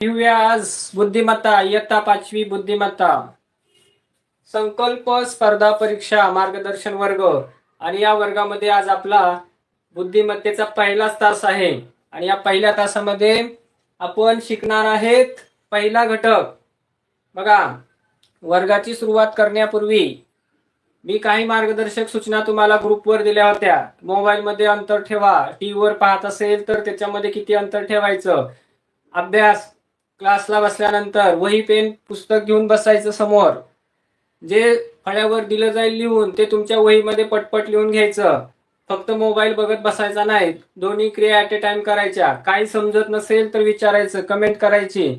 घेऊया आज बुद्धिमत्ता इयत्ता 5वी बुद्धिमत्ता संकल्प स्पर्धा परीक्षा मार्गदर्शन वर्ग. आणि या वर्गामध्ये आज आपला बुद्धिमत्तेचा पहिलाच तास आहे. आणि या पहिल्या तासामध्ये आपण शिकणार आहेत पहिला घटक. बघा, वर्गाची सुरुवात करण्यापूर्वी मी काही मार्गदर्शक सूचना तुम्हाला ग्रुपवर दिल्या होत्या. मोबाईलमध्ये अंतर ठेवा, टीव्हीवर पाहत असेल तर त्याच्यामध्ये किती अंतर ठेवायचं, अभ्यास क्लासला बसल्यानंतर वही पेन पुस्तक घेऊन बसायचं समोर, जे फळ्यावर दिलं जाईल लिहून ते तुमच्या वहीमध्ये पटपट लिहून घ्यायचं. फक्त मोबाईल बघत बसायचा नाही. दोन्ही क्रिया ॲट ए टाइम करायच्या. काही समजत नसेल तर विचारायचं, कमेंट करायची.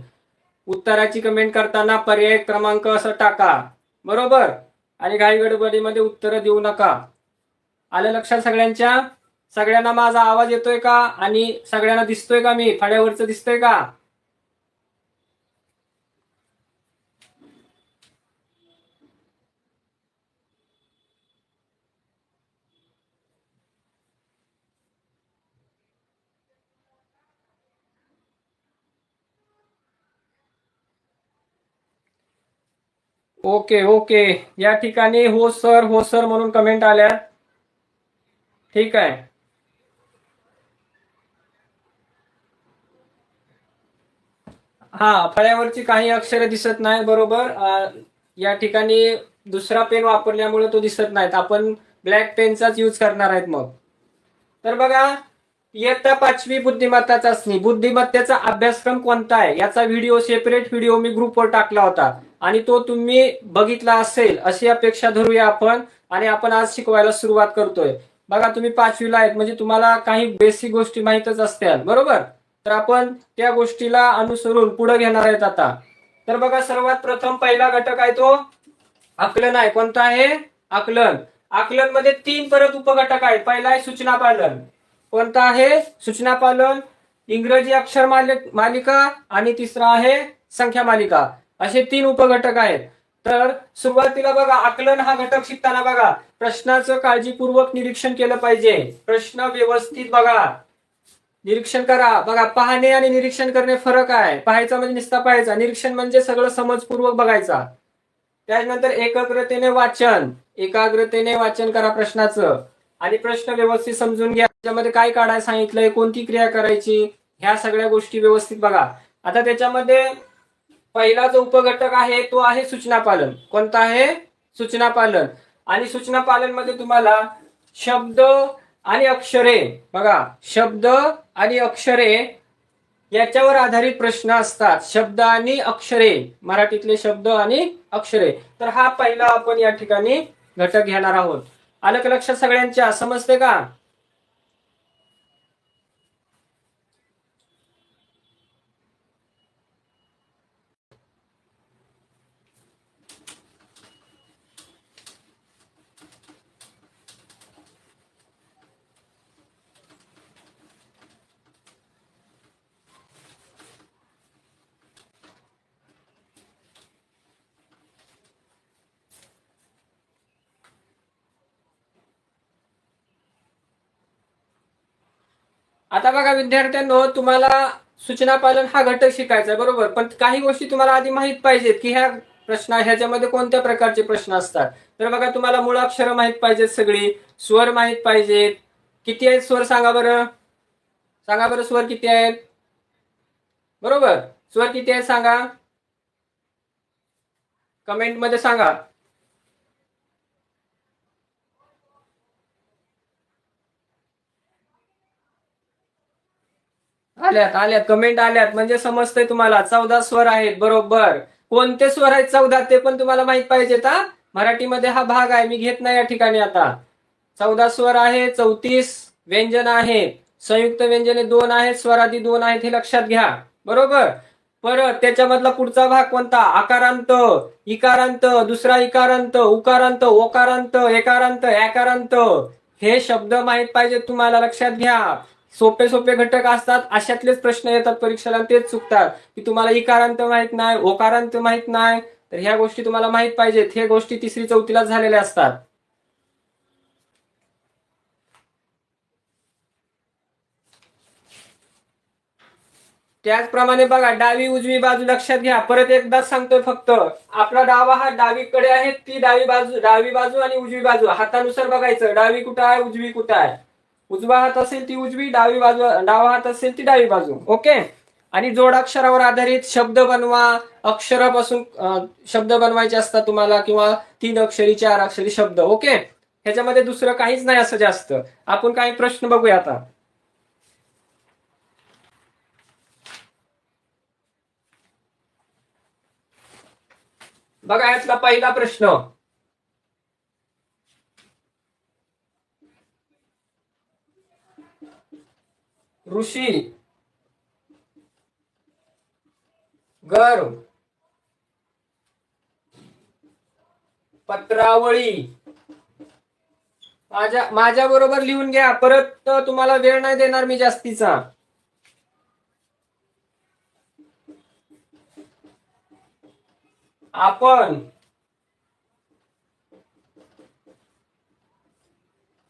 उत्तराची कमेंट करताना पर्याय क्रमांक असं टाका, बरोबर. आणि घाई गडबडीमध्ये उत्तर देऊ नका. आलं लक्षात सगळ्यांच्या? सगळ्यांना माझा आवाज येतोय का? आणि सगळ्यांना दिसतोय का? मी फळ्यावरचं दिसतोय का? Okay okay. या ठिकाणी हो सर म्हणून कमेंट आल्या. ठीक आहे. हा, फळ्यावरची काही अक्षरे दिसत नाही, बरोबर. या ठिकाणी दुसरा पेन वापरल्यामुळे तो दिसत नाहीत. आपण ब्लॅक पेनचाच यूज करणार आहेत मग. तर बघा, इयत्ता 5वी बुद्धिमत्ता चाचणी, बुद्धिमत्तेचा अभ्यासक्रम कोणता आहे याचा व्हिडिओ, सेपरेट व्हिडिओ मी ग्रुपवर टाकला होता आणि तो तुम्ही बघितला असेल अशी अपेक्षा धरूया आपण. आणि आपण आज शिकवायला सुरुवात करतोय. बघा, तुम्ही 5वीला आहेत म्हणजे तुम्हाला काही बेसिक गोष्टी माहीतच असतील, बरोबर. तर आपण त्या गोष्टीला अनुसरून पुढे घेणार आहेत आता. तर बघा, सर्वात प्रथम पहिला घटक आहे तो आकलन आहे. कोणता आहे? आकलन. आकलन मध्ये 3 परत उपघटक आहेत. पहिला आहे सूचना पालन. कोणता आहे? सूचना पालन. इंग्रजी अक्षर मालिका आणि तिसरा आहे संख्या मालिका. असे 3 उपघटक आहेत. तर सुरुवातीला बघा, आकलन हा घटक शिकताना बघा, प्रश्नाचं काळजीपूर्वक निरीक्षण केलं पाहिजे. प्रश्न व्यवस्थित बघा, निरीक्षण करा. बघा, पाहणे आणि निरीक्षण करणे फरक आहे. पाहायचा म्हणजे नुसता पाहायचा, निरीक्षण म्हणजे सगळं समजपूर्वक बघायचा. त्यानंतर एकाग्रतेने वाचन करा प्रश्नाचं. आणि प्रश्न व्यवस्थित समजून घ्या. त्याच्यामध्ये काय काढायला सांगितलंय, कोणती क्रिया करायची, ह्या सगळ्या गोष्टी व्यवस्थित बघा. आता त्याच्यामध्ये पहिला जो उपघटक आहे तो आहे सूचना पालन. कोणता आहे? सूचना पालन. आणि सूचना पालन मध्ये तुम्हाला शब्द आणि अक्षरे, बघा, शब्द आणि अक्षरे याच्यावर आधारित प्रश्न असतात. शब्द आणि अक्षरे, मराठीतले शब्द आणि अक्षरे. तर हा पहिला आपण या ठिकाणी घटक घेणार आहोत. आलं का लक्षात सगळ्यांच्या? समजते का? आता बघा विद्यार्थ्यांनो, तुम्हाला सूचना पालन हा घटक शिकायचा आहे, बरोबर. पण काही गोष्टी तुम्हाला आधी माहित पाहिजेत की ह्याच्यामध्ये कोणत्या प्रकारचे प्रश्न असतात. तर बघा, तुम्हाला मूळाक्षरं माहित पाहिजेत सगळी, स्वर माहित पाहिजेत. किती आहेत स्वर सांगा बरं? सांगा बरं, स्वर किती आहेत? बरोबर, स्वर किती आहेत सांगा, कमेंट मध्ये सांगा. आल्यात कमेंट आल्यात म्हणजे समजतंय तुम्हाला. 14 स्वर आहेत, बरोबर. कोणते स्वर आहेत 14 ते पण तुम्हाला माहित पाहिजेत. मराठीमध्ये हा भाग आहे, मी घेत नाही या ठिकाणी. आता 14 स्वर आहे, 34 व्यंजन आहेत, संयुक्त व्यंजने 2 आहेत, स्वरादी 2 आहेत, हे लक्षात घ्या, बरोबर. परत त्याच्यामधला पुढचा भाग कोणता? आकारांत, इकारांत, दुसरा इकारांत, उकारांत, ओकारांत, एकारांत, एकारांत. हे शब्द माहित पाहिजेत तुम्हाला, लक्षात घ्या. सोपे सोपे घटक असतात, अशातलेच प्रश्न येतात परीक्षेला, तेच चुकतात की तुम्हाला इकारांत माहित नाही, ओकारांत माहित नाही. तर ह्या गोष्टी तुम्हाला माहित पाहिजेत. हे गोष्टी 3री 4थीला झालेल्या असतात. त्याचप्रमाणे बघा डावी उजवी बाजू लक्षात घ्या. परत एकदा सांगतोय फक्त, आपला डावा हात डावीकडे आहे, ती डावी बाजू आणि उजवी बाजू हातानुसार बघायचं. डावी कुठं आहे, उजवी कुठं आहे. उजवा हात असेल ती उजवी, डावी बाजू डावा हात असेल ती डावी बाजू. ओके. आणि जोडाक्षरावर आधारित शब्द बनवा. अक्षरापासून शब्द बनवायचे असतात तुम्हाला, किंवा 3 अक्षरी 4 अक्षरी शब्द. ओके. ह्याच्यामध्ये दुसरं काहीच नाही असं जास्त. आपण काही प्रश्न बघूया आता. बघा यातला पहिला प्रश्न. ऋषी, गर्व, पत्रावळी. माझ्या बरोबर लिहून घ्या. परत तुम्हाला वेळ नाही देणार मी जास्तीचा. आपण,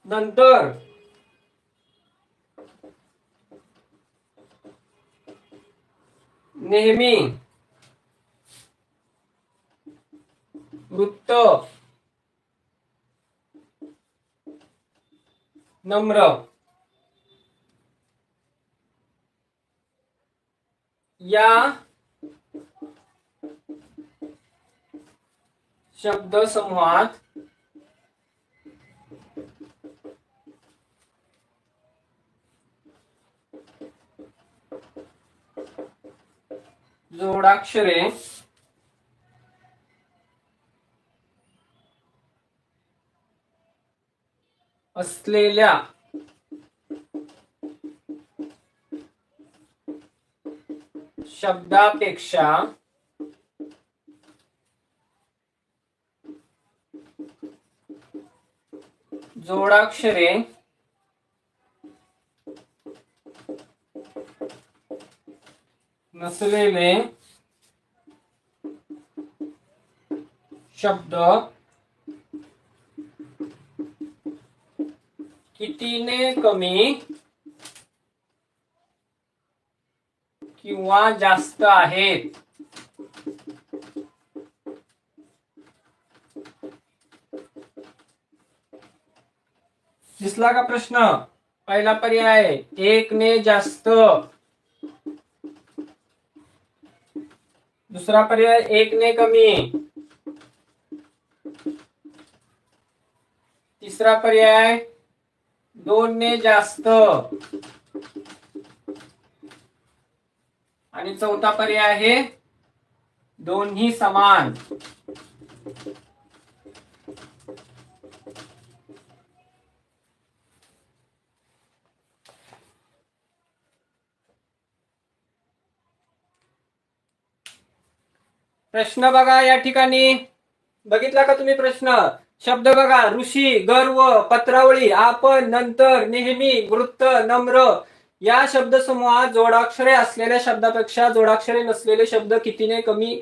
नंतर, नेहमी, वृत्त, नम्र. या शब्दसमूहात जोडाक्षरे असलेल्या शब्दापेक्षा जोडाक्षरे नसलेले शब्द कितीने कमी किंवा जास्त आहेत. दिसला का प्रश्न? पहिला पर्याय 1 ने जास्त. दुसरा पर्याय 1 ने कमी. तिसरा पर्याय 2 ने जास्त. आणि चौथा पर्याय आहे दोन्ही समान. प्रश्न बघा या ठिकाणी. बघितला का तुम्ही प्रश्न? शब्द बघा. ऋषी, गर्व, पत्रावळी, आपण, नंतर, नेहमी, वृत्त, नम्र. या शब्दसमूहात जोडाक्षरे असलेल्या शब्दापेक्षा जोडाक्षरे नसलेले शब्द कितीने कमी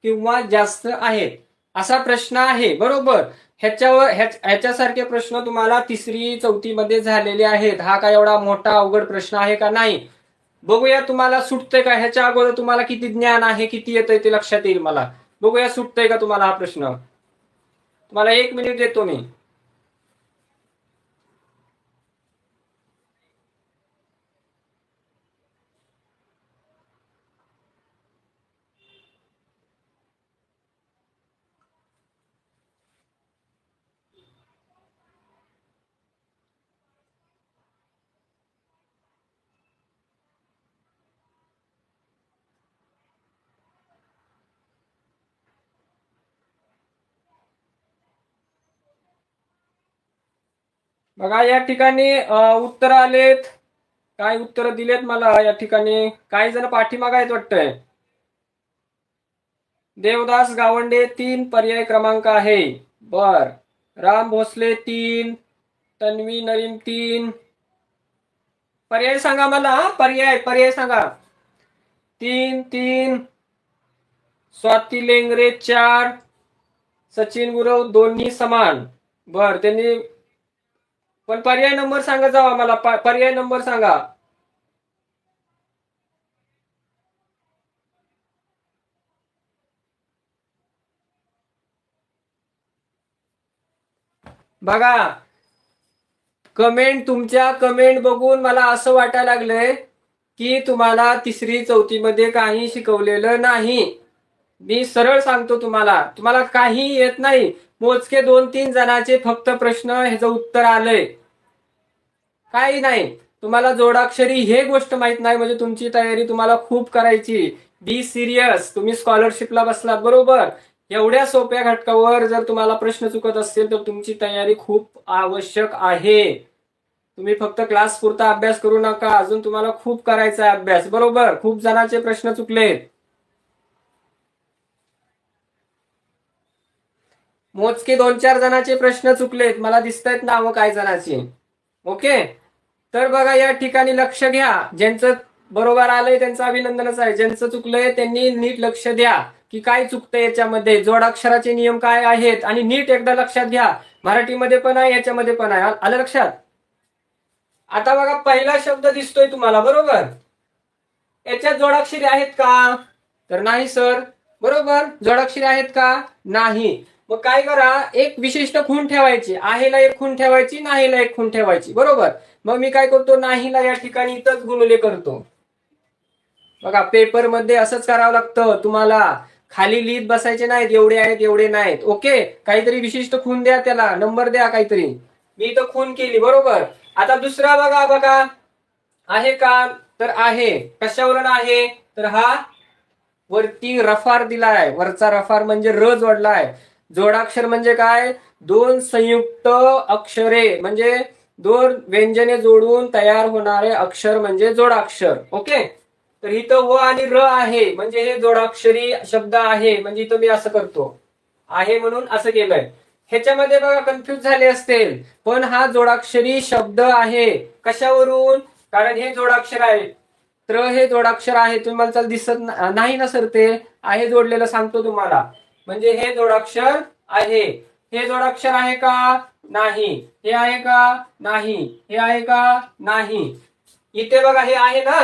किंवा जास्त आहेत, असा प्रश्न आहे. बरोबर. ह्याच्यासारखे प्रश्न तुम्हाला 3री 4थी मध्ये झालेले आहेत. हा काय एवढा मोठा अवघड प्रश्न आहे का? नाही. बघूया तुम्हाला सुटतंय का. ह्याच्या अगोदर तुम्हाला किती ज्ञान आहे, किती येतंय ते लक्षात येईल मला. बघूया सुटतंय का तुम्हाला हा प्रश्न. तुम्हाला 1 मिनिट देतो मी. बघा या ठिकाणी उत्तर आलेत. काय उत्तर दिलेत मला या ठिकाणी. काही जण पाठीमाग आहेत वाटतंय. देवदास गावंडे 3 पर्याय क्रमांक आहे. बर. राम भोसले 3, तन्वी नरीम 3. पर्याय सांगा मला. पर्याय सांगा. 3 3. स्वाती लेंगरे 4, सचिन गुरव दोन्ही समान. बर. त्यांनी पण पर्याय नंबर सांगा जावा मला. पर्याय नंबर सांगा. बघा, तुमच्या कमेंट बघून मला असं वाटायला लागलंय की तुम्हाला तिसरी चौथी मध्ये काही शिकवलेलं नाही. मी सरळ सांगतो, तुम्हाला काही येत नाही. मोजके 2-3 जणांचे फक्त प्रश्न ह्याचं उत्तर आलंय, काही नाही. तुम्हाला जोडाक्षरी हे गोष्ट माहित नाही म्हणजे तुमची तयारी तुम्हाला खूप करायची. Be serious. तुम्ही स्कॉलरशिपला बसलात बरोबर. एवढ्या सोप्या घटकावर जर तुम्हाला प्रश्न चुकत असतील तर तुमची तयारी खूप आवश्यक आहे. तुम्ही फक्त क्लास पुरता अभ्यास करू नका, अजून तुम्हाला खूप करायचा आहे अभ्यास बरोबर. खूप जणांचे प्रश्न चुकलेत, मोजके 2-4 जणांचे प्रश्न चुकलेत, मला दिसत आहेत नावं काही जणांची. ओके, तर बघा या ठिकाणी लक्ष घ्या. ज्यांचं बरोबर आलंय त्यांचं अभिनंदनच आहे. ज्यांचं चुकलंय त्यांनी नीट लक्ष द्या की काय चुकतंय याच्यामध्ये, जोडाक्षराचे नियम काय आहेत, आणि नीट एकदा लक्षात घ्या. मराठीमध्ये पण आहे, याच्यामध्ये पण आहे. आलं लक्षात? आता बघा, पहिला शब्द दिसतोय तुम्हाला बरोबर. याच्यात जोडाक्षरी आहेत का? तर नाही सर. बरोबर, जोडाक्षरी आहेत का? नाही. मग काय करा, एक विशिष्ट खूण ठेवायची. आहेला एक खूण ठेवायची, नाहीला एक खूण ठेवायची बरोबर. मग मी काय करतो, नाहीला या ठिकाणी इथंच गुणुले करतो. बघा, पेपर मध्ये असंच करावं लागतं तुम्हाला. खाली लिहित बसायचे नाहीत, एवढे आहेत एवढे नाहीत. ओके, काहीतरी विशिष्ट खूण द्या, त्याला नंबर द्या काहीतरी. मी इथं खूण केली बरोबर. आता दुसरा बघा आहे का? तर आहे. कशावरून आहे? तर हा वरती रफार दिलाय, वरचा रफार म्हणजे र जोडलाय. जोडाक्षर म्हणजे काय? 2 संयुक्त अक्षरे म्हणजे 2 व्यंजने जोडून तयार होणारे अक्षर म्हणजे जोडाक्षर. ओके, तर इथं व आणि र आहे म्हणजे हे जोडाक्षरी शब्द आहे. म्हणजे इथं मी असं करतो, आहे म्हणून असं केलंय. ह्याच्यामध्ये बघा कन्फ्युज झाले असतील, पण हा जोडाक्षरी शब्द आहे. कशावरून? कारण हे जोडाक्षर आहे. त्र हे जोडाक्षर आहे. तुम्हाला दिसत नाही ना सर, ते आहे जोडलेलं सांगतो तुम्हाला. म्हणजे हे जोडाक्षर आहे. हे जोडाक्षर आहे का? नाही. हे आहे का? नाही. हे आहे का? नाही. इथे बघा, हे आहे ना,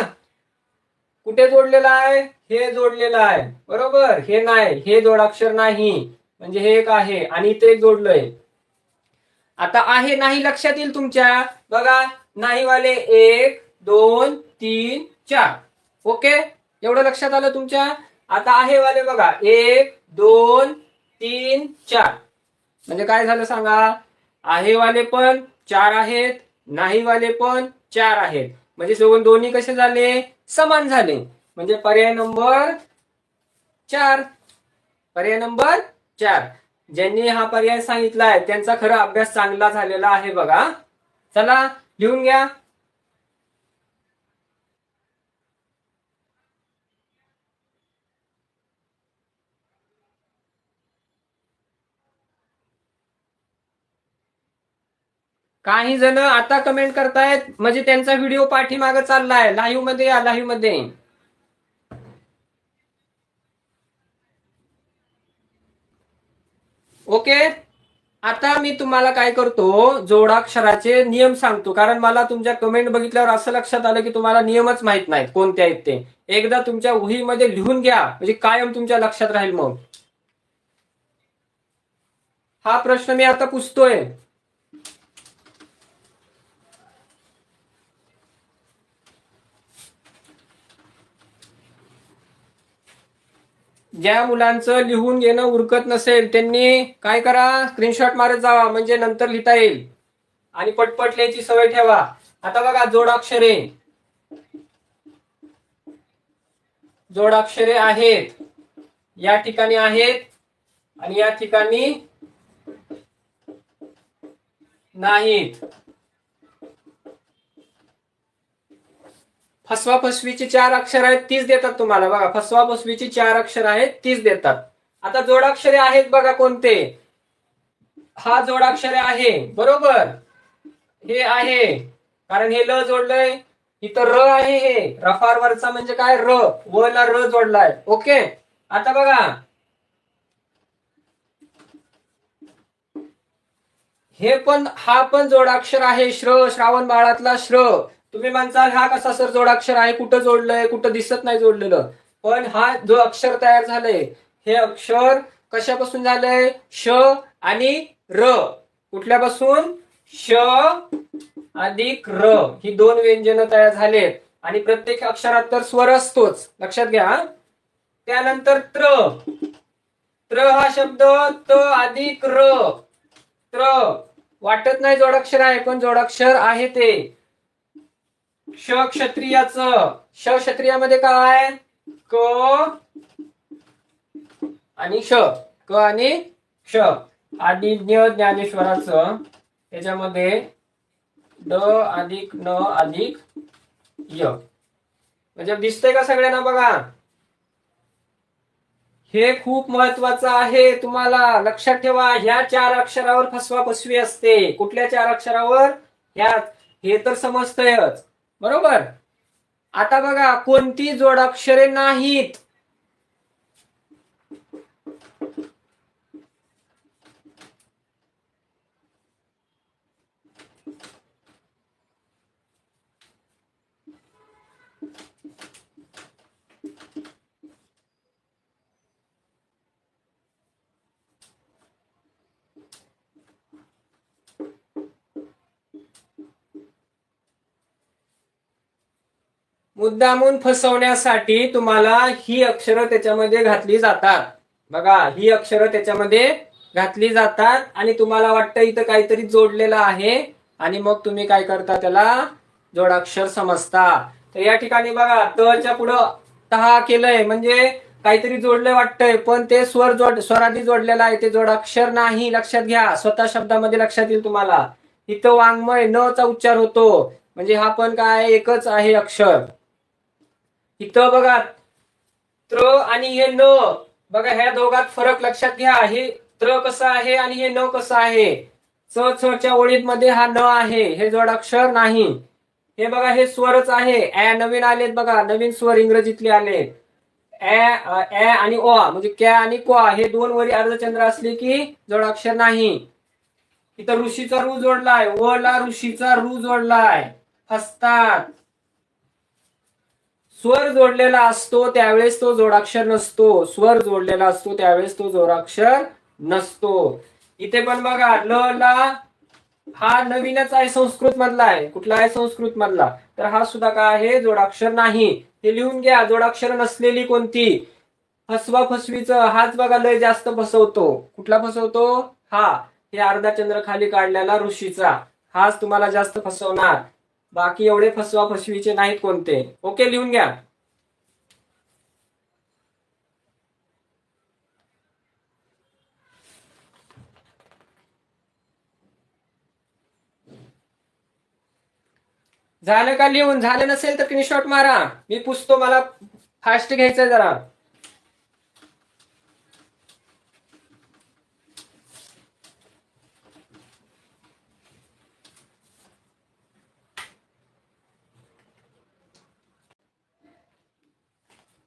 कुठे जोडलेलं आहे? हे जोडलेलं आहे बरोबर. हे नाही, हे जोडाक्षर नाही म्हणजे हे एक आहे आणि इथे एक जोडलंय. आता आहे नाही लक्षात येईल तुमच्या. बघा, नाही वाले 1 2 3 4. ओके, एवढं लक्षात आलं तुमच्या. आता आहे वाले बघा 1 2 3 4. म्हणजे काय झालं सांगा, आहे वाले पण 4 आहेत, नाही वाले पण 4 आहेत. म्हणजे दोन्ही कसे झाले? समान झाले. म्हणजे पर्याय नंबर 4. पर्याय नंबर 4. ज्यांनी हा पर्याय सांगितलाय त्यांचा खरा अभ्यास चांगला झालेला आहे बघा. चला लिहून घ्या. काही जण आता कमेंट करतायत म्हणजे त्यांचा व्हिडिओ पाठीमागे चाललाय. लाईव्ह मध्ये या, लाईव्ह मध्ये. ओके, आता मी तुम्हाला काय करतो, जोडाक्षराचे नियम सांगतो. कारण मला तुमच्या कमेंट बघितल्यावर असं लक्षात आलं की तुम्हाला नियमच माहित नाहीत कोणते आहेत ते. एकदा तुमच्या वहीमध्ये लिहून घ्या म्हणजे कायम तुमच्या लक्षात राहील. मग हा प्रश्न मी आता पुसतोय. ज्या मुलांचं लिहून घेणं उरकत नसेल त्यांनी काय करा, स्क्रीनशॉट मारत जावा म्हणजे नंतर लिहिता येईल. आणि पटपट लिहायची सवय ठेवा. आता बघा, जोडाक्षरे. जोडाक्षरे आहेत, या ठिकाणी आहेत आणि या ठिकाणी नाहीत. फसवा फसवीची 4 अक्षर आहेत, तीच देतात तुम्हाला. बघा, फसवा फसवीची 4 अक्षर आहेत, तीच देतात. आता जोडाक्षरे आहेत बघा कोणते. हा जोडाक्षरे आहे बरोबर. हे आहे कारण हे ल जोडलंय. इथं र आहे, हे रफार वरचा म्हणजे काय? र. व ला र जोडलाय. ओके, आता बघा, हे पण, हा पण जोडाक्षर आहे. श्रावण बाळातला श्र. तुम्ही म्हणताल हा कसा सर जोडाक्षर आहे, कुठं जोडलंय, कुठं दिसत नाही जोडलेलं. पण हा जो अक्षर तयार झालंय, हे अक्षर कशापासून झालंय? श आणि र. कुठल्यापासून? श अधिक र, ही दोन व्यंजन तयार झालेत आणि प्रत्येक अक्षरात तर स्वर असतोच, लक्षात घ्या. त्यानंतर त्र, त्र हा शब्द त अधिक र, त्र वाटत नाही जोडाक्षर आहे, पण जोडाक्षर आहे ते. क्ष क्षत्रियाचं, श क्षत्रियामध्ये काय? क आणि श, क आणि क्ष. आणि ज्ञानेश्वराचं त्याच्यामध्ये ड अधिक न अधिक य. म्हणजे दिसतंय का सगळ्यांना? बघा, हे खूप महत्वाचं आहे, तुम्हाला लक्षात ठेवा. ह्या 4 अक्षरावर फसवा फसवी असते. कुठल्या 4 अक्षरावर? ह्या. हे तर समजतंयच, बरोबर. आता बघा, कोणती जोडाक्षरे नाहीत? मुद्दामून फसवण्यासाठी तुम्हाला ही अक्षरं त्याच्यामध्ये घातली जातात. बघा, ही अक्षरं त्याच्यामध्ये घातली जातात आणि तुम्हाला वाटतं इथं काहीतरी जोडलेलं आहे आणि मग तुम्ही काय करता? त्याला जोडाक्षर समजता. तर या ठिकाणी बघा, तच्या पुढं तहा केलंय म्हणजे काहीतरी जोडलंय वाटतंय, पण ते स्वरादी जोडलेलं आहे, ते जोडाक्षर नाही. लक्षात घ्या, स्वतः शब्दामध्ये लक्षात येईल तुम्हाला. इथं वाङ्मय न चा उच्चार होतो, म्हणजे हा पण काय? एकच आहे अक्षर. इथं बघा, त्र आणि हे न, बघा ह्या दोघात फरक लक्षात घ्या. हे त्र कसं आहे आणि हे न कसं आहे? च छ च्या ओळीत मध्ये हा न आहे, हे जोडाक्षर नाही. हे बघा, हे स्वरच आहे. ऍ नवीन आलेत बघा, नवीन स्वर इंग्रजीतले आले. ऍ आणि ओ, म्हणजे क्या आणि क्वा, हे दोन वरी अर्धचंद्र असले की जोडाक्षर नाही. इथं ऋषीचा रू जोडलाय, व ला ऋषीचा रू जोडलाय, हसतात. स्वर जोडलेला असतो त्यावेळेस तो जोडाक्षर नसतो, स्वर जोडलेला असतो त्यावेळेस तो जोडाक्षर नसतो. इथे पण बघा, ल ला हा नवीनच आहे, संस्कृत मधला आहे. कुठला आहे? संस्कृत मधला. तर हा सुद्धा काय आहे? जोडाक्षर नाही. ते लिहून घ्या, जोडाक्षर नसलेली कोणती? फसवा फसवीचं हाच बघा लय जास्त फसवतो. कुठला फसवतो? हा, हे अर्धा चंद्र खाली काढलेला ऋषीचा, हाच तुम्हाला जास्त फसवणार. बाकी एवढे फसवा फसवीचे नाहीत कोणते. ओके, लिहून घ्या. झालं का लिहून? झालं नसेल तर स्क्रीनशॉट मारा, मी पुसतो, मला फास्ट घ्यायचंय जरा.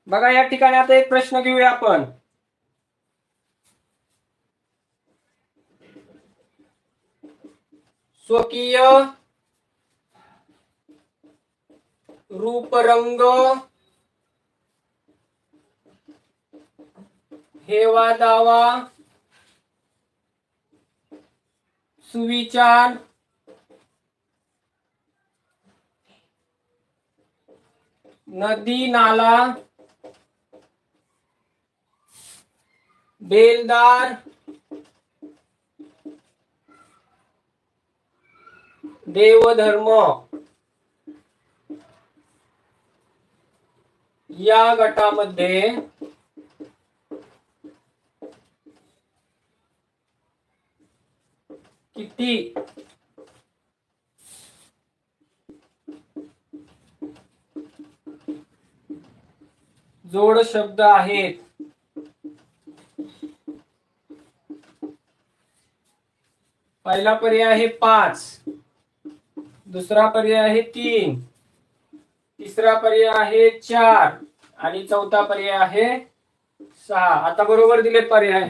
बघा, या ठिकाणी आता एक प्रश्न घेऊया आपण. स्वकीय रूपरंग हेवा दावा सुविचार नदी नाला बेलदार देवधर्म या गटामध्ये किती जोड शब्द आहेत? पहिला पर्याय आहे 5, दुसरा पर्याय आहे 3, तिसरा पर्याय आहे 4 आणि चौथा पर्याय आहे 6. आता बरोबर दिलेत पर्याय.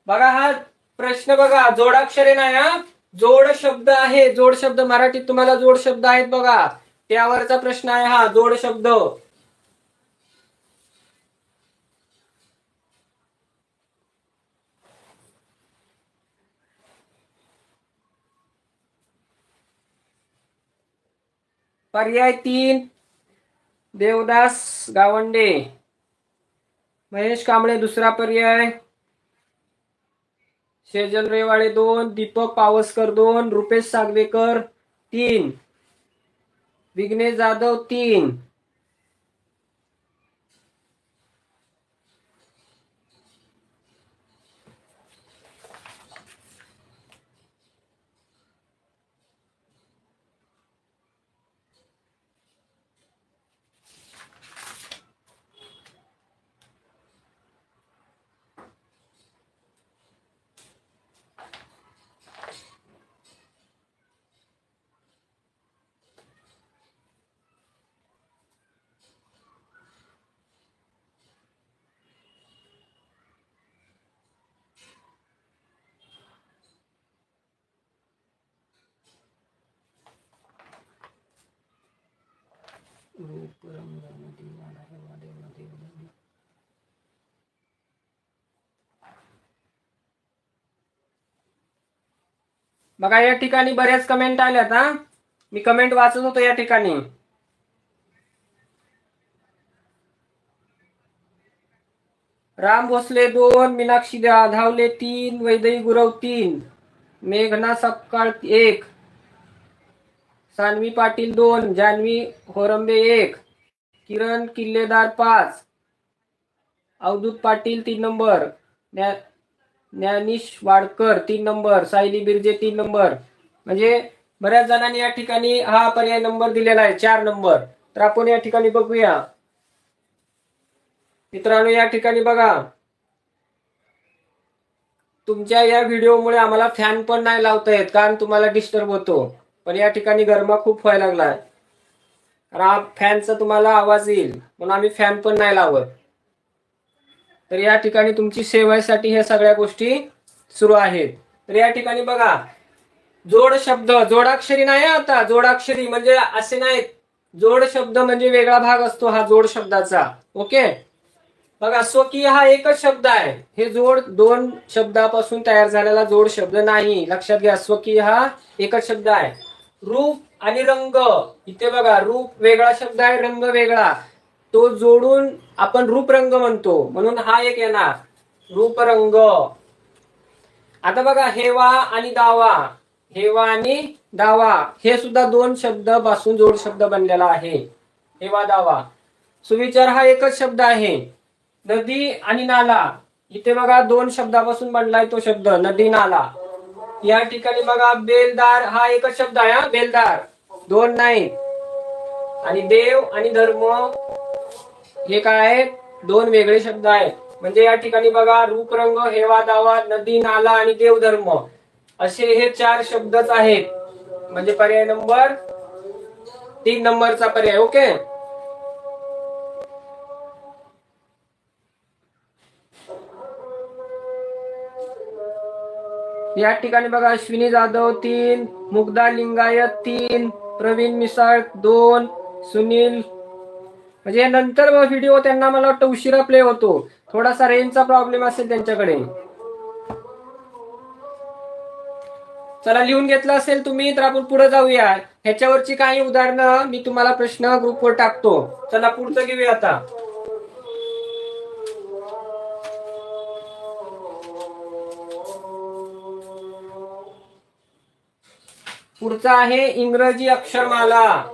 बघा हा प्रश्न बघा, जोडाक्षरे नाही हा, जोड शब्द आहे. जोड शब्द मराठीत तुम्हाला जोड शब्द आहेत बघा, त्यावरचा प्रश्न आहे हा, जोड शब्द. पर्याय 3 देवदास गावंडे. महेश कांबळे दुसरा पर्याय. शेजल रेवाळे 2, दीपक पावसकर 2, रुपेश सागवेकर 3, विघ्नेश जाधव 3. बघा या ठिकाणी बऱ्याच कमेंट आल्यात हा, मी कमेंट वाचत होतो या ठिकाणी. राम भोसले 2, मीनाक्षी धावले 3, वैदेही गुरव 3, मेघना Sapkal 1, Sanvi Patil 2, Janhavi Horambe 1, Kiran Killedar 5, Avdhoot Patil 3 number, Dnyanish Wadkar 3 number, Sayali Birje 3 number. म्हणजे बऱ्याच जणांनी या ठिकाणी हा पर्याय नंबर दिलेला आहे 4 नंबर. तर आपण या ठिकाणी बघूया मित्रांनो. या ठिकाणी बघा, तुमच्या या व्हिडिओमुळे आम्हाला फॅन पण नाही लावता येत, कारण तुम्हाला डिस्टर्ब होतो. पण या ठिकाणी गरमा खूप व्हायला लागलाय, कारण फॅनचा तुम्हाला आवाज येईल म्हणून आम्ही फॅन पण नाही लावत. तर या ठिकाणी तुमची सेवेसाठी ह्या सगळ्या गोष्टी सुरू आहेत. तर या ठिकाणी बघा, जोड शब्द, जोडाक्षरी नाही आता, जोडाक्षरी म्हणजे असे नाहीत. जोड शब्द म्हणजे वेगळा भाग असतो हा जोड शब्दाचा. ओके, बघा स्वकीय हा एकच शब्द आहे. हे जोड 2 शब्दापासून तयार झालेला जोड शब्द नाही, लक्षात घ्या. स्वकीय हा एकच शब्द आहे. रूप आणि रंग, इथे बघा रूप वेगळा शब्द आहे, रंग वेगळा. तो जोडून आपण रूप रंग म्हणतो, म्हणून हा एक येणार रूप रंग. आता बघा हेवा आणि दावा, हेवा आणि दावा हे सुद्धा 2 शब्द पासून जोड शब्द बनलेला आहे. हेवा दावा. सुविचार हा एकच शब्द आहे. नदी आणि नाला, इथे बघा 2 शब्दापासून बनलाय तो शब्द नदी नाला. या ठिकाणी बघा बेलदार हा एकच शब्द आहे हा, बेलदार 2 नाही. आणि देव आणि धर्म हे काय आहे, 2 वेगळे शब्द आहेत. म्हणजे या ठिकाणी बघा रूपरंग, हेवा दावा, नदी नाला आणि देवधर्म असे हे 4 शब्दच आहेत. म्हणजे पर्याय नंबर 3 नंबरचा पर्याय. ओके, या ठिकाणी बघा अश्विनी जाधव 3, मुग्धा लिंगायत 3, प्रवीण मिसाळ 2, सुनील. म्हणजे नंतर व्हिडिओ त्यांना मला वाटतं उशिरा प्ले होतो, थोडासा रेंजचा प्रॉब्लेम असेल त्यांच्याकडे. चला लिहून घेतलं असेल तुम्ही तर आपण पुढे जाऊया. ह्याच्यावरची काही उदाहरणं मी तुम्हाला प्रश्न ग्रुपवर टाकतो. चला पुढचं घेऊया आता. पुढचा आहे इंग्रजी अक्षरमाला.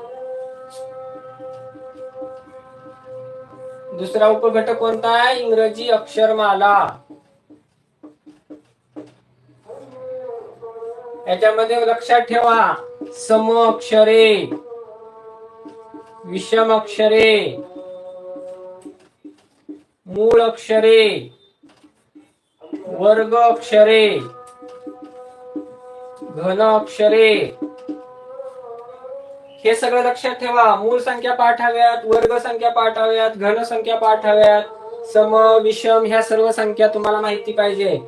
दुसरा उपघटक कोणता आहे, इंग्रजी अक्षरमाला. याच्यामध्ये लक्षात ठेवा सम अक्षरे, विषम अक्षरे, मूळ अक्षरे, वर्ग अक्षरे, घन अक्षरे, हे सगळं लक्षात ठेवा. मूळ संख्या पाठाव्यात, वर्ग संख्या पाठाव्यात, घन संख्या पाठाव्यात, सम विषम ह्या सर्व संख्या तुम्हाला माहिती पाहिजे.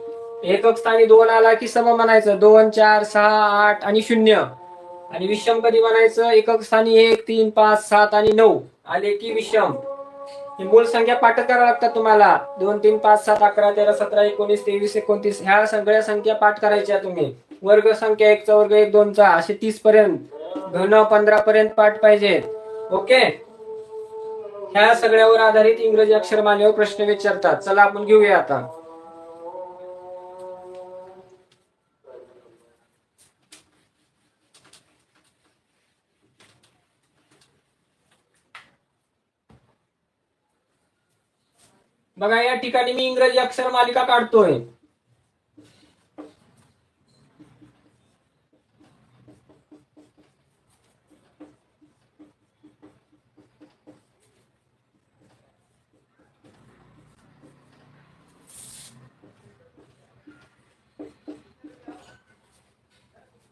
एकक स्थानी 2 आला की सम म्हणायचं 2 4 6 8 आणि 0. आणि विषम कधी म्हणायचं एकक स्थानी 1 3 5 7 आणि 9 आले की विषम. ही मूळ संख्या पाठ कराव्या लागतात तुम्हाला. 2 3 5 7 11 13 17 19 23 29 ह्या सगळ्या संख्या पाठ करायच्या तुम्ही. वर्ग संख्या 1 चा वर्ग 1 2 चा असे 30 पर्यंत, घन 15 पर्यंत पाठ पाहिजे. ओके. ह्या सगळ्यावर आधारित इंग्रजी अक्षरमालेवर प्रश्न विचारतात. चला आपण घेऊया आता. बघा या ठिकाणी मी इंग्रजी अक्षर मालिका काढतोय.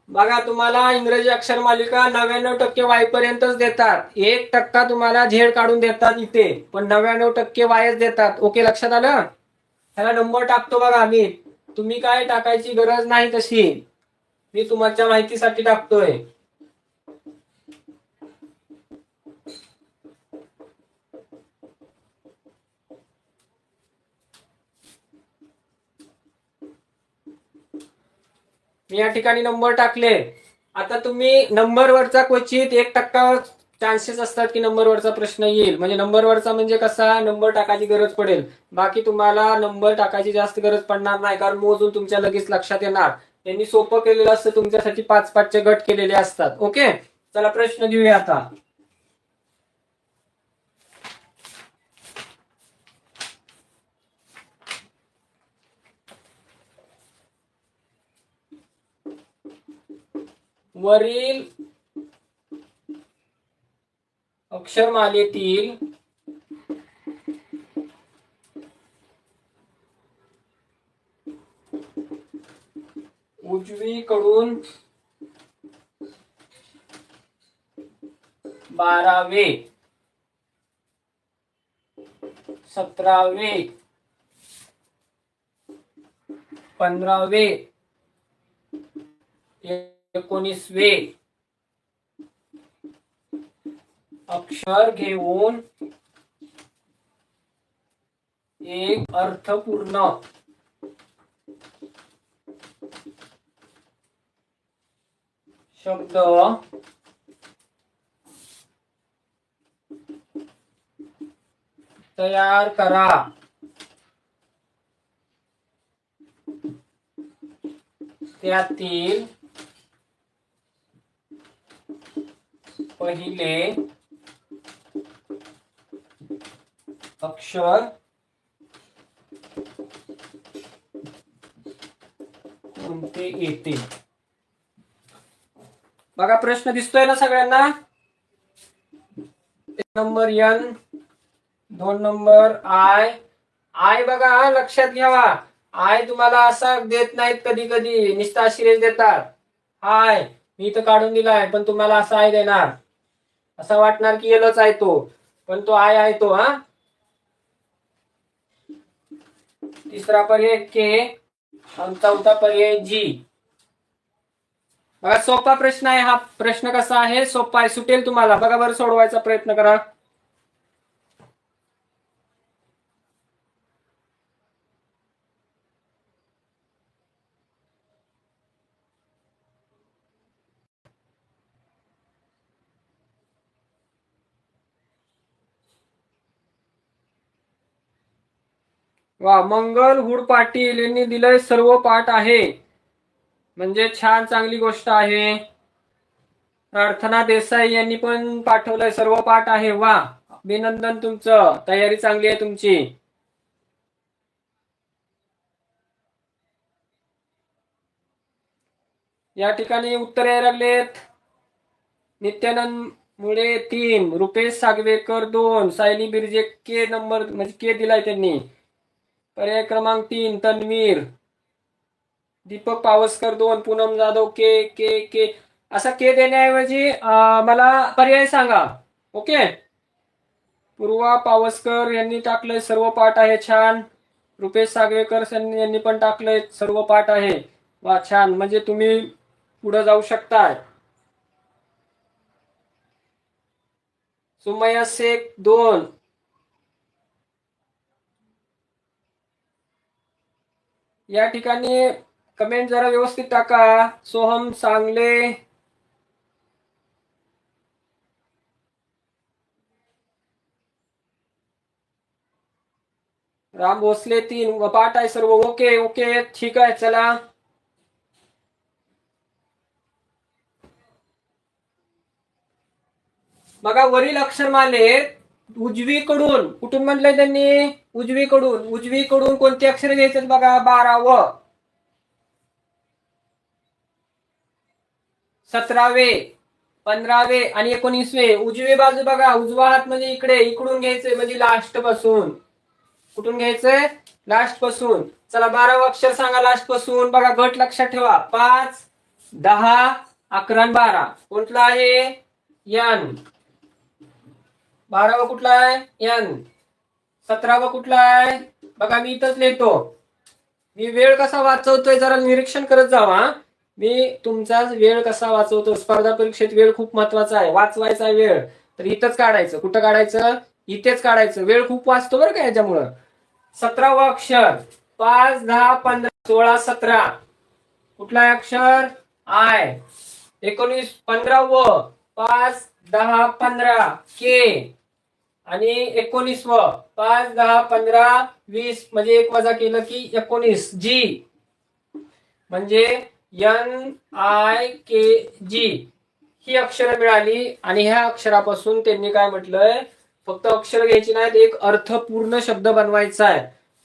बघा तुम्हाला इंग्रजी अक्षर मालिका 99% वाय पर्यंतच देतात. 1% तुम्हाला झेड काढून देतात इथे, पण 99% वायच देतात. ओके, लक्षात आलं. ह्याला नंबर टाकतो बघा मी. तुम्ही काय टाकायची गरज नाही तशी, मी तुमच्या माहितीसाठी टाकतोय. मी या ठिकाणी नंबर टाकले. आता तुम्ही नंबरवरचा क्वचित 1% चान्सेस असतात की नंबरवरचा प्रश्न येईल. म्हणजे नंबरवरचा म्हणजे कसा, नंबर टाकायची गरज पडेल. बाकी तुम्हाला नंबर टाकायची जास्त गरज पडणार नाही, कारण मोजून तुमच्या लगेच लक्षात येणार. त्यांनी सोपं केलेलं असतं, तुमच्यासाठी 5-5चे गट केलेले असतात. ओके, चला प्रश्न घेऊया आता. वरील अक्षरमालेतील उजवीकडून 12वे 17वे 15वे 19वे अक्षर घेऊन एक अर्थपूर्ण शब्द तयार करा. त्यातील पहिले अक्षर कोणते येते. बघा प्रश्न दिसतोय ना सगळ्यांना. 1 number N, 2 number I. I बघा लक्षात घ्यावा, आय तुम्हाला असा देत नाहीत, कधी कधी निस्ता सिरीज देतात. आय मी इथं काढून दिलाय, पण तुम्हाला असा आय देणार. असं वाटणार की एलच आहे तो, पण तो आय आहे तो. हा, तिसरा पर्याय के आणि चौथा पर्याय जी. बघा सोपा प्रश्न आहे हा. प्रश्न कसा आहे, सोपा आहे, सुटेल तुम्हाला. बघा बरं, सोडवायचा प्रयत्न करा. वा, मंगल हुड पाटील यांनी दिलंय सर्व पाठ आहे, म्हणजे छान, चांगली गोष्ट आहे. प्रार्थना देसाई यांनी पण पाठवलंय सर्व पाठ आहे. वा, अभिनंदन तुमचं, तयारी चांगली आहे तुमची. या ठिकाणी उत्तर यायला लागलेत. नित्यानंद मुळे 3, रुपेश सागवेकर 2, सायली बिर्जे के नंबर म्हणजे के दिलाय त्यांनी. पर्याय क्रमांक 3 तन्वीर. दीपक पावसकर 2, पूनम जाधव के के के. असा के देण्याऐवजी मला पर्याय सांगा. ओके, पूर्वा पावसकर यांनी टाकलंय सर्व पाठ आहे, छान. रुपेश सागवेकर यांनी पण टाकलंय सर्व पाठ आहे. वा छान, म्हणजे तुम्ही पुढे जाऊ शकताय. सुमया शेख 2. या ठिकाणी कमेंट जरा व्यवस्थित टाका. सोहम सांगले, राम भोसले 3. पाठ आहे सर्व. ओके ओके ठीक आहे. चला बघा, वरील अक्षरमालेत उजवीकडून, कुठून म्हटलंय त्यांनी? उजवीकडून. उजवीकडून कोणते अक्षर घ्यायचे बघा? 12वे, 17वे, 15वे आणि 19वे. उजवी बाजू बघा, उजवा हात म्हणजे इकडे, इकडून घ्यायचंय म्हणजे लास्ट पासून. कुठून घ्यायचंय? लास्ट पासून. चला 12वे अक्षर सांगा लास्ट पासून. बघा गट लक्षात ठेवा. 5, 10, 11 आणि 12. कुठला आहे? यन. 12वा कुठला आहे? यन. 17वा कुठला आहे? बघा मी इथंच लिहितो. मी वेळ कसा वाचवतोय जरा निरीक्षण करत जावा. मी तुमचा वेळ कसा वाचवतो. स्पर्धा परीक्षेत वेळ खूप महत्वाचा आहे. वाचवायचा वेळ तर इथंच काढायचं. कुठं काढायचं? इथेच काढायचं. वेळ खूप वाचतो बरं का याच्यामुळं. 17वा अक्षर 5, 10, 15, 16, 17. कुठला अक्षर? आय. 19, 15व 5, 10, 15 के. आणि 19व 5, 10, 15, 20 म्हणजे 1 वजा केलं की 19 जी. म्हणजे NIKG ही अक्षरं मिळाली. आणि ह्या अक्षरापासून त्यांनी काय म्हटलंय? फक्त अक्षर घ्यायची नाहीत, एक अर्थपूर्ण शब्द बनवायचा आहे.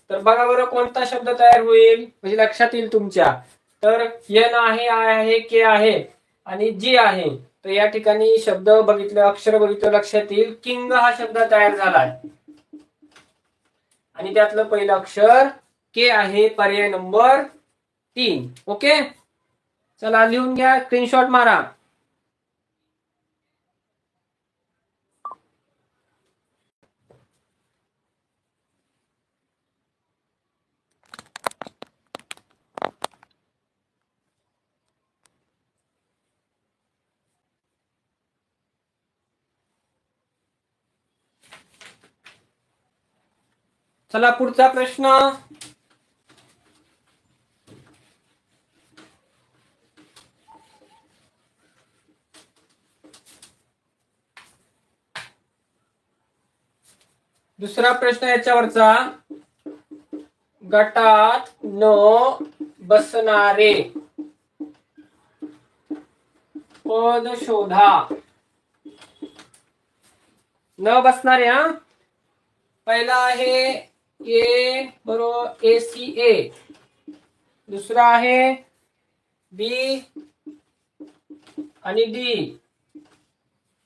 तर बघा बरं कोणता शब्द तयार होईल म्हणजे लक्षात येईल तुमच्या. तर N आहे, आय आहे, के आहे आणि जी आहे. तर या ठिकाणी शब्द बघितलं, अक्षर बघितलं लक्षात येईल. किंग हा शब्द तयार झालाय आणि त्यातलं पहिलं अक्षर के आहे. पर्याय नंबर 3. ओके, चला लिहून घ्या, स्क्रीनशॉट मारा. चला पुढचा प्रश्न. दुसरा प्रश्न याच्यावरचा. गटात न बसणारे पद शोधा. न बसणारे. हा, पहिला आहे ए बरोबर ACA. दुसरा आहे बी आणि डी.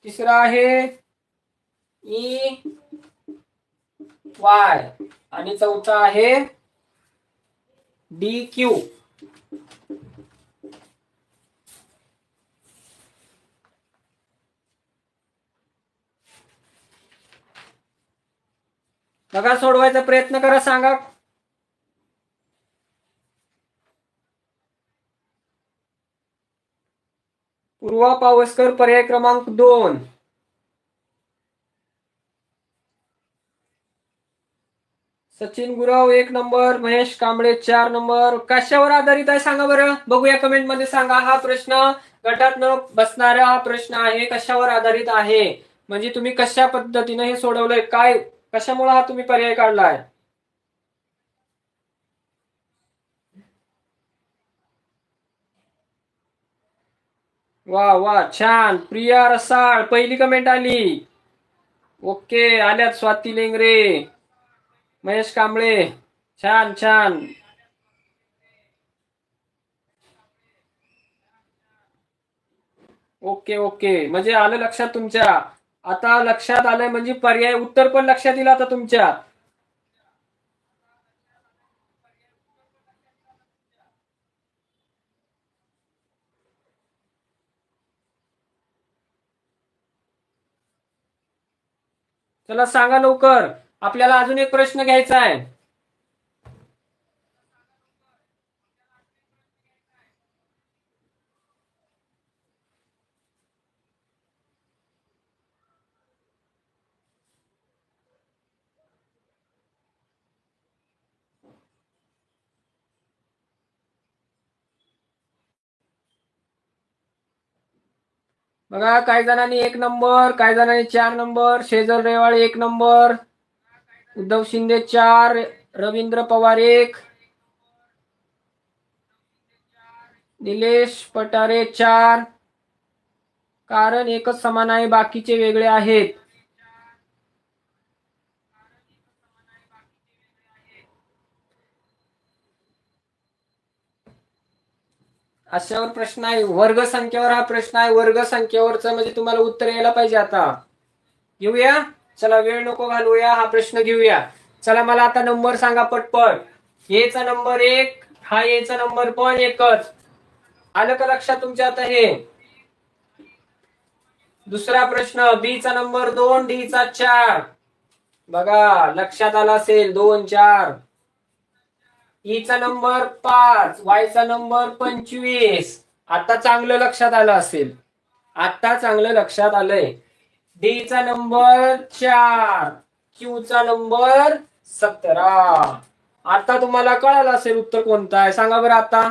तिसरा आहे EY आणि चौथा आहे DQ. बघा सोडवायचा प्रयत्न करा. सांगा. पूर्वा पावसकर पर्याय क्रमांक 2. सचिन गुरव 1 नंबर. महेश कांबळे 4 नंबर. कशावर आधारित आहे सांगा बरं. बघूया कमेंट मध्ये सांगा. हा प्रश्न गटात न बसणारा हा प्रश्न आहे, कशावर आधारित आहे म्हणजे तुम्ही कशा पद्धतीने हे सोडवलंय, काय कशामुळे हा तुम्ही पर्याय काढलाय. वा वा छान. प्रिया रसाळ पहिली कमेंट आली. ओके, आल्यात स्वाती लेंगरे, महेश कांबळे. छान छान. ओके ओके, म्हणजे आलं लक्षात तुमच्या. आता लक्षात आलंय म्हणजे पर्याय उत्तर पण लक्षात येईल आता तुमच्या. चला सांगा लवकर. आपल्याला अजून एक प्रश्न घ्यायचा आहे. बघा, काही जणांनी 1 नंबर, काही जणांनी 4 नंबर. शेजल रेवाळे 1 नंबर, उद्धव शिंदे 4, रवींद्र पवार 1, निलेश पटारे 4. कारण एकच समान आहे, बाकीचे वेगळे आहेत. अशावर प्रश्न आहे, वर्ग संख्येवर हा प्रश्न आहे. वर्ग संख्येवरचं म्हणजे तुम्हाला उत्तर यायला पाहिजे. आता घेऊया, चला वेळ नको घालूया, हा प्रश्न घेऊया. चला मला आता नंबर सांगा पटपट. एचा नंबर 1, हा एचा नंबर पण एकच. आलं का लक्षात तुमच्या आता हे? दुसरा प्रश्न, बी चा नंबर 2, डी चा 4. बघा लक्षात आला असेल, 2, 4. ई चा नंबर 5, वाय चा नंबर 25. आता चांगलं लक्षात आलं असेल, आता चांगलं लक्षात आलंय. डी चा नंबर 4, क्यू चा नंबर 17. आता तुम्हाला कळालं असेल उत्तर कोणतं आहे, सांगा बरं आता.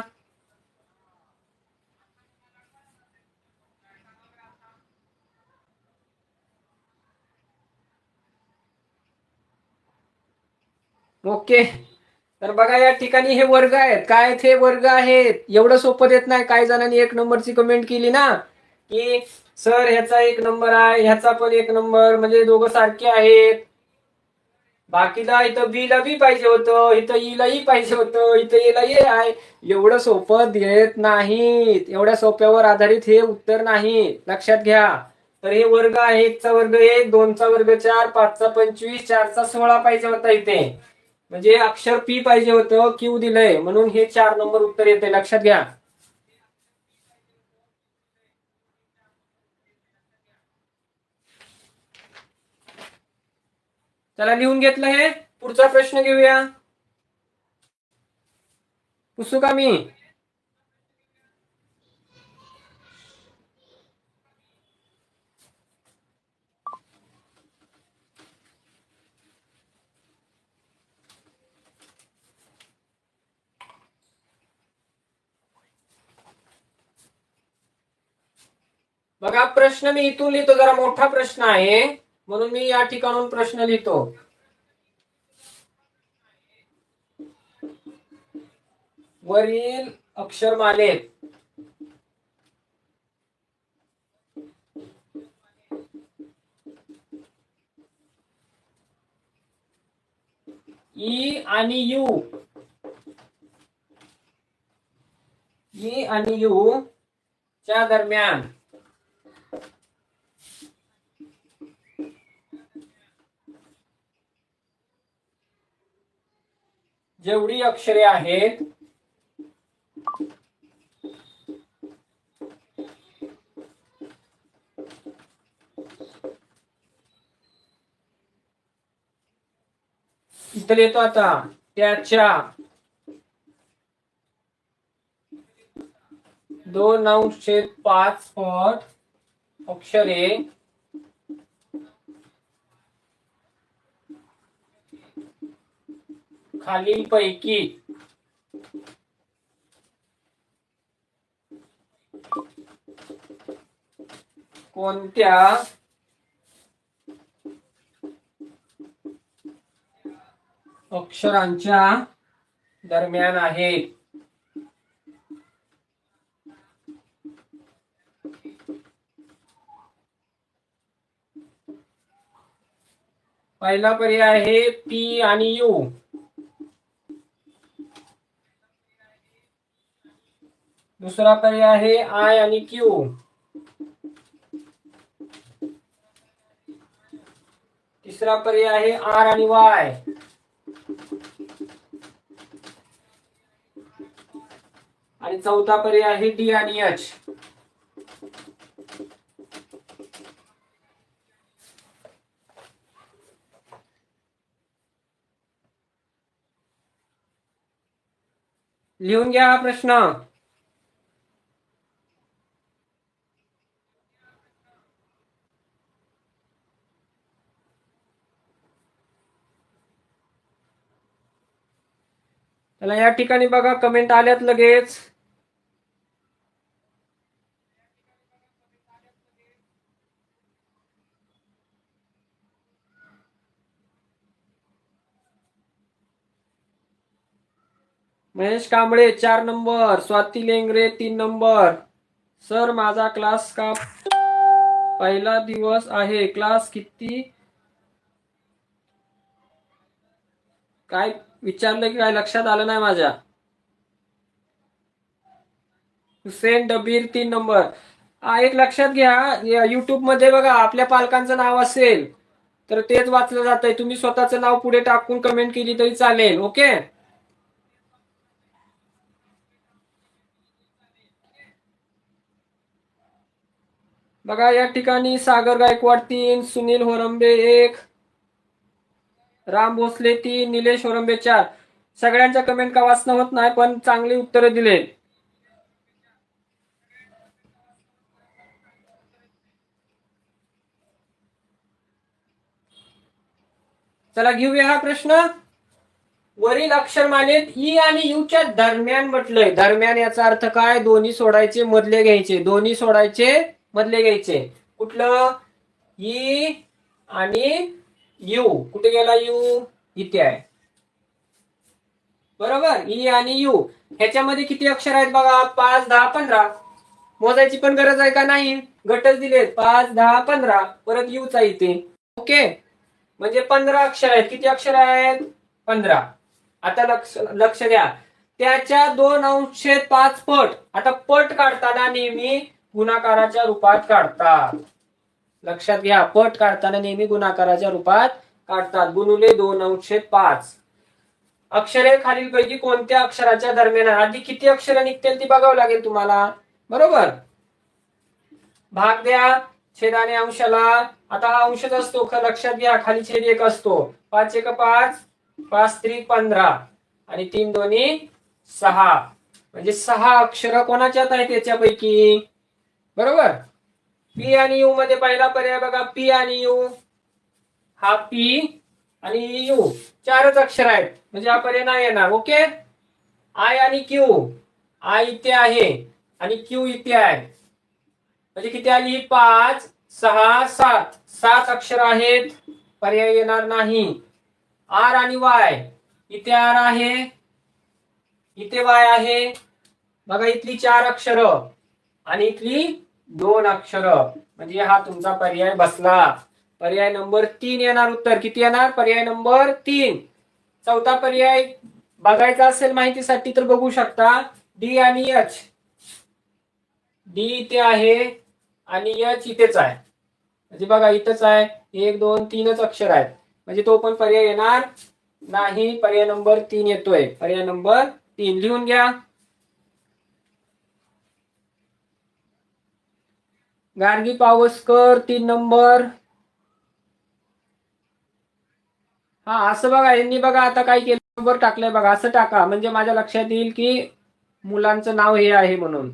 ओके. तर बघा, या ठिकाणी हे वर्ग आहेत. काय ते वर्ग आहेत, एवढं सोपं देत नाही. काही जणांनी 1 नंबरची कमेंट केली ना, की सर ह्याचा 1 नंबर आहे, ह्याचा पण 1 नंबर, म्हणजे दोघं सारखे आहेत. बाकीला इथं बी ला बी पाहिजे होतं, इथं ई ला ई पाहिजे होतं, इथं ए ला ए आहे. एवढं सोपं देत नाहीत. एवढ्या सोप्यावर आधारित हे उत्तर नाही, लक्षात घ्या. तर हे वर्ग आहे. 1चा वर्ग 1, 2चा वर्ग 4, 5चा 25, 4चा 16 पाहिजे होता इथे. म्हणजे अक्षर पी पाहिजे होतं, क्यू दिलंय म्हणून हे 4 नंबर उत्तर येते, लक्षात घ्या. चला लिहून घेतलं हे. पुढचा प्रश्न घेऊया. पुसू का मी? बघा, प्रश्न मी इथून लिहितो, जरा मोठा प्रश्न आहे म्हणून मी या ठिकाणून प्रश्न लिहितो. वरील अक्षरमालेत ई आणि यू, ई आणि यू च्या दरम्यान जेवढी अक्षरे आहेत इथं येतो आता, त्याच्या 2/5 पट अक्षरे खालीलपैकी कोणत्या अक्षरांच्या दरम्यान आहेत? पहिला पर्याय आहे पी आणि यू. दुसरा पर्याय आहे आय आणि क्यू. तिसरा पर्याय आहे आर आणि वाय. आणि चौथा पर्याय आहे डी आणि एच. लिहून घ्या हा प्रश्न. चला या ठिकाणी बघा, कमेंट आल्यात लगेच. Mahesh Kamble 4 number, Swati Lengare 3 number. Sir माझा क्लास का पहिला दिवस आहे, क्लास किती, काय विचारलं की काय लक्षात आलं नाही माझ्या. हुसेन डबीर 3 नंबर. एक लक्षात घ्या, युट्यूब मध्ये बघा आपल्या पालकांचं नाव असेल तर तेच वाचलं जातंय. तुम्ही स्वतःचं नाव पुढे टाकून कमेंट केली तरी चालेल. ओके. बघा या ठिकाणी सागर गायकवाड 3, सुनील होरंबे 1, राम भोसले 3, निलेश होरंबे 4. सगळ्यांच्या कमेंट का वाचणं होत नाही, पण चांगली उत्तरं दिले. चला घेऊया हा प्रश्न. वरील अक्षरमालेत ई आणि यू च्या दरम्यान म्हटलंय. दरम्यान याचा अर्थ काय, दोन्ही सोडायचे मधले घ्यायचे, दोन्ही सोडायचे मधले घ्यायचे. कुठलं, ई आणि यू. कुठे गेला यू, इथे आहे. बरोबर, ई आणि यू. ह्याच्यामध्ये किती अक्षर आहेत बघा, 5, 10, 15. मोजायची पण गरज आहे का नाही, गटच दिलेत 5, 10, 15. परत यूचा इथे. ओके, म्हणजे 15 अक्षर आहेत. किती अक्षर आहेत, 15. आता लक्ष लक्ष द्या, त्याच्या 2/5 पट. आता पट काढताना नेहमी गुणाकाराच्या रूपात काढतात. लक्षात घ्या, पट काढताना नेहमी गुणाकाराच्या रूपात काढतात. गुणुले 2/5. अक्षरे खालीलपैकी कोणत्या अक्षराच्या दरम्यान, आधी किती अक्षरे निघतील ती बघावं लागेल तुम्हाला. बरोबर, भाग द्या छेदाने अंशाला. आता हा अंशच असतो, लक्षात घ्या, खाली छेद 1 असतो. 5 1 5, 5 3 15 आणि 3 2 6. म्हणजे 6 अक्षर कोणाच्यात आहेत याच्यापैकी. बरोबर, पी आणि यू मध्ये पहिला पर्याय बघा, पी आणि यू. हा पी आणि यू 4च अक्षर आहेत, म्हणजे हा पर्याय नाही येणार. ओके, आय आणि क्यू. आय इथे आहे आणि क्यू इथे आहे, म्हणजे किती आली, 5 6 7. 7 अक्षर आहेत, पर्याय येणार नाही. आर आणि वाय. इथे आर आहे, इथे वाय आहे. बघा इथली 4 अक्षर आणि इथली 2 अक्षर, म्हणजे हा तुमचा पर्याय बसला. पर्याय नंबर 3 येणार उत्तर. किती येणार, पर्याय नंबर 3. चौथा पर्याय बघायचा असेल माहितीसाठी तर बघू शकता, डी आणि एच. डी इथे आहे आणि एच इथेच आहे, म्हणजे बघा इथंच आहे. 1 2 3च अक्षर आहेत, म्हणजे तो पण पर्याय येणार नाही. पर्याय नंबर 3 येतोय. पर्याय नंबर 3 लिहून घ्या. गार्गी पावसकर 3 नंबर. हा असं बघा, यांनी बघा आता काय केलं, नंबर टाकलाय बघा, असं टाका म्हणजे माझ्या लक्षात येईल की मुलांचं नाव हे आहे म्हणून.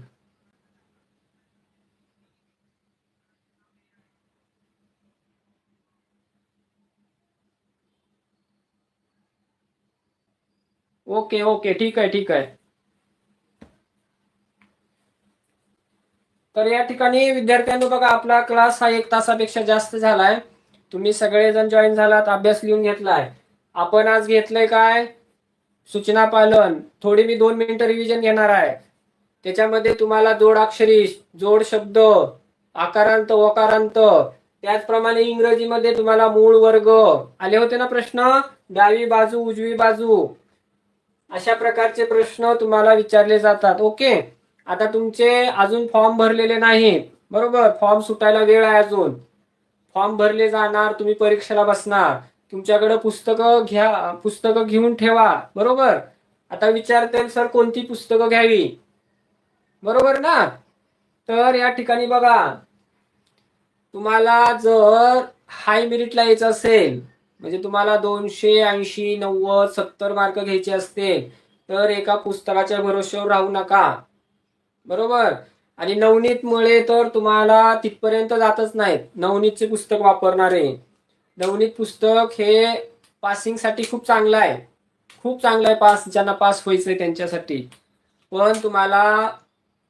ओके ओके, ठीक आहे ठीक आहे. तर या ठिकाणी विद्यार्थ्यांनो बघा, आपला क्लास हा 1 तासापेक्षा जास्त झालाय. तुम्ही सगळेजण जॉईन झालात, अभ्यास लिहून घेतलाय. आपण आज घेतलंय काय, सूचना पालन. थोडी मी 2 मिनिटं रिव्हिजन घेणार आहे. त्याच्यामध्ये तुम्हाला जोडाक्षरी, जोड शब्द, आकारांत वकारांत, त्याचप्रमाणे इंग्रजीमध्ये तुम्हाला मूळ वर्ग आले होते ना प्रश्न, डावी बाजू उजवी बाजू, अशा प्रकारचे प्रश्न तुम्हाला विचारले जातात. ओके, आता तुमचे अजून फॉर्म भरलेले नाही. बरोबर, फॉर्म सुटायला वेळ आहे अजून. फॉर्म भरले जाणार, तुम्ही परीक्षेला बसणार. तुमच्याकडे पुस्तकं घ्या, पुस्तकं घेऊन ठेवा. बरोबर, आता विचारतील सर कोणती पुस्तकं घ्यावी, बरोबर ना. तर या ठिकाणी बघा, तुम्हाला जर हाय मेरिटला यायचं असेल, म्हणजे तुम्हाला 280 90 70 मार्क घ्यायचे असतील, तर एका पुस्तकाच्या भरोश्यावर राहू नका. बरोबर, आणि नवनीत मुळे तर तुम्हाला तिथपर्यंत जातच नाहीत. नवनीतचे पुस्तक वापरणारे, नवनीत पुस्तक हे पासिंग साठी खूप चांगलं आहे, खूप चांगलं आहे. ज्यांना पास व्हायचंय त्यांच्यासाठी. पण तुम्हाला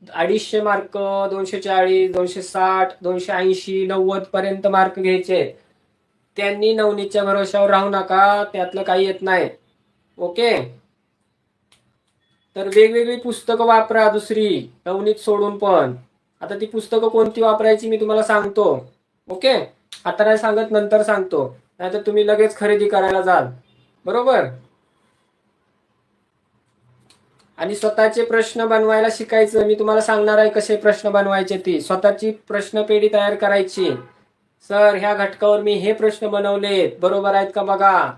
250 मार्क, 240 260 280 90 पर्यंत मार्क घ्यायचे. त्यांनी नवनीतच्या भरोश्यावर राहू नका, त्यातलं काही येत नाही. ओके, तर वेगवेगळी पुस्तकं वापरा, दुसरी नवनीत सोडून पण. आता ती पुस्तकं कोणती वापरायची मी तुम्हाला सांगतो. ओके, आता नाही सांगत, नंतर सांगतो, नाहीतर तुम्ही लगेच खरेदी करायला जाल. बरोबर. आणि स्वतःचे प्रश्न बनवायला शिकायचं. मी तुम्हाला सांगणार आहे कसे प्रश्न बनवायचे. ती स्वतःची प्रश्नपेढी तयार करायची. सर, ह्या घटकावर मी हे प्रश्न बनवलेत, बरोबर आहेत का बघा.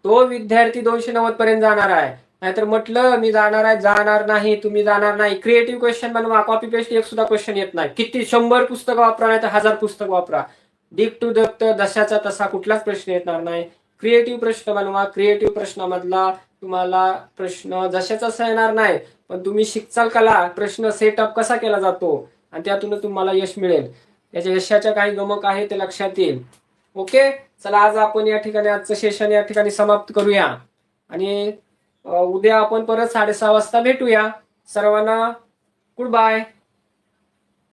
तो विद्यार्थी 290 पर्यंत जाणार आहे. नाहीतर म्हटलं मी जाणार नाही, तुम्ही जाणार नाही. क्रिएटिव्ह क्वेश्चन बनवा. कॉपी पेस्ट एक सुद्धा क्वेश्चन येत नाही. किती 100 पुस्तकं वापरा, नाही तर 1000 पुस्तक वापरा. डिक टू दत्त जशाचा तसा कुठलाच प्रश्न येणार नाही. क्रिएटिव्ह प्रश्न बनवा. क्रिएटिव्ह प्रश्नामधला तुम्हाला प्रश्न जशाचा तसा येणार नाही, पण तुम्ही शिकचाल कला प्रश्न सेटअप कसा केला जातो, आणि त्यातून तुम्हाला यश मिळेल. त्याच्या यशाच्या काही गमक आहे ते लक्षात येईल. ओके, चला आज आपण या ठिकाणी आजचं सेशन या ठिकाणी समाप्त करूया. आणि उद्या आपण परत 6:30 वाजता भेटूया. सर्वांना गुड बाय.